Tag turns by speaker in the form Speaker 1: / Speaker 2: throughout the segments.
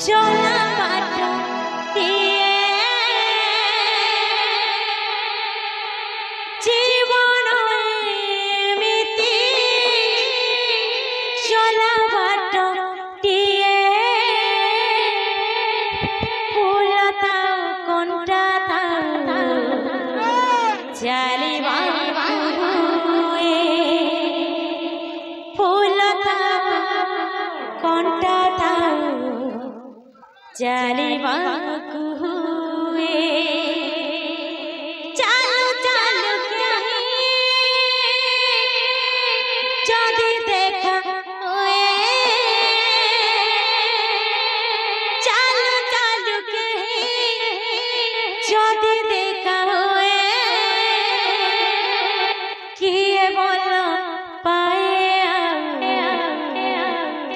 Speaker 1: চলা বাট দিয়ে জীবন এমিতি চলা বাট দিয়ে ফুল তাও কণ্টা তাও চালিবা ফুল তাও কণ্টা তাও চালিবা কুহুয়ে চালু চালু যদি দেখা হুয়ে চালু চালু যদি দেখা হুয়ে কিয়ে বলো পায়ে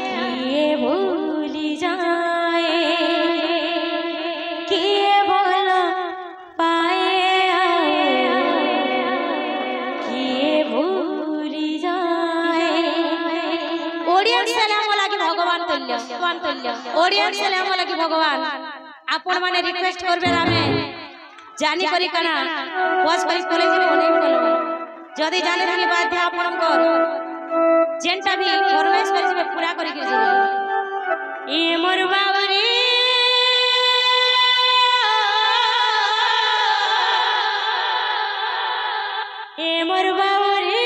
Speaker 1: কিয়ে ভুলি যায় কিয়ে বলো পায়ে কিয়ে ভুলি যায় ओडियन सलाम लागी भगवान तुल्य ओडियन सलाम लागी भगवान आपण माने रिक्वेस्ट करबे आमे जानी करी कना बस करी कॉलेज में नहीं बोलो जदी जाने रही बात है आपण को जेंटा भी फरमाइश करी पूरा करी के जे ए मोर बाबरे ए मोर बाबरे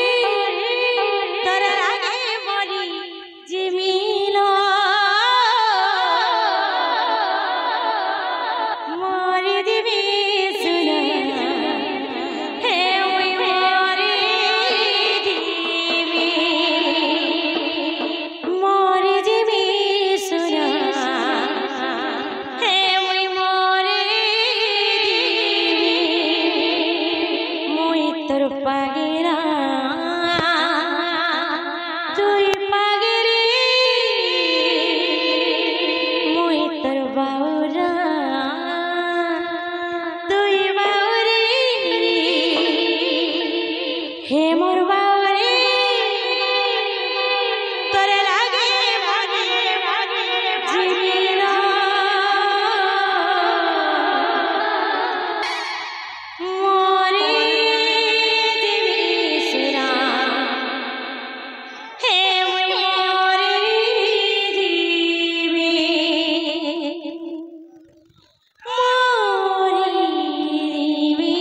Speaker 1: तोरा लागे मरी जिमिलो मरी दिबी सुना हे ओई मरी दिबी मरी दिबी सुना हे ओई मरी दिबी मोई तोर पागेरा तुई पागेरी मोई तोर बाउरा तुई बाउरी हे मोर बाउरी तोरे लागे मरी जीविना मरी दिबी सुना हे मरी दिबी मरी दिबी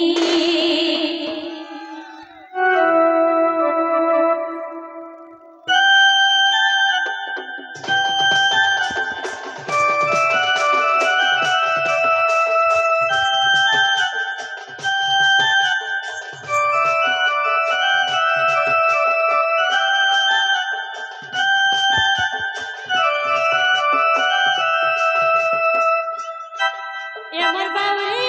Speaker 1: ए मोर बाउरी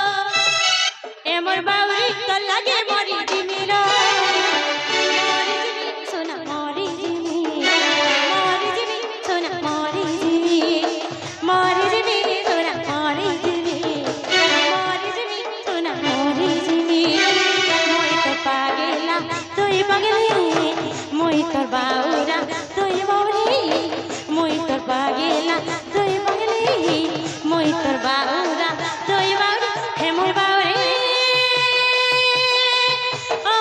Speaker 1: ए मोर बाउरी तो लागे मरी जिमिलो सोना मरी जिमी सोना मरी जिमी सोना मरी जिमी सोना मरी जिमी मोई तो पागेला तुई पागेली मोई तोर बाउरा तुई बाउरी मोई तोर पागेला तुई पागेली मोई तोर बाउरा तुई बाउरी हे मोर बाउरी ओ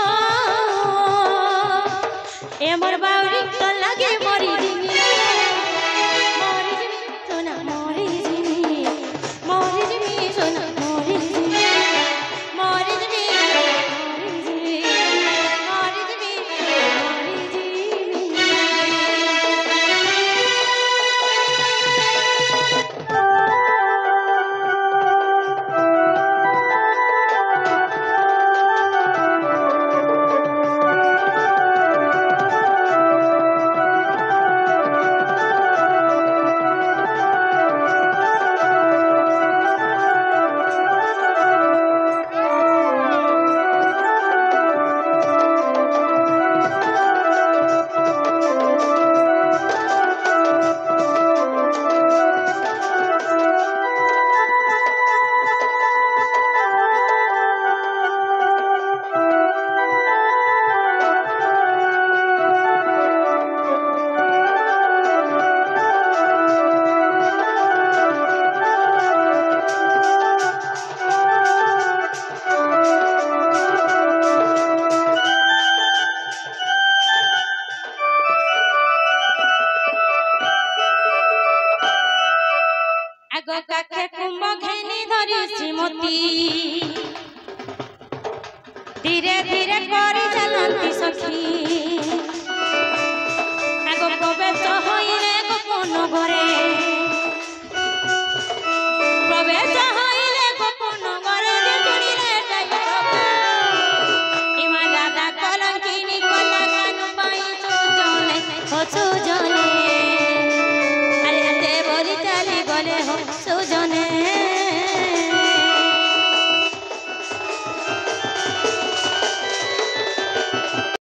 Speaker 1: ए मोर बाउरी तो लागे मरी जिमी सोना मरी जिमी सोना मरी जिमी मरी जिमी धीरे करी चलती सखी आगो कबे तो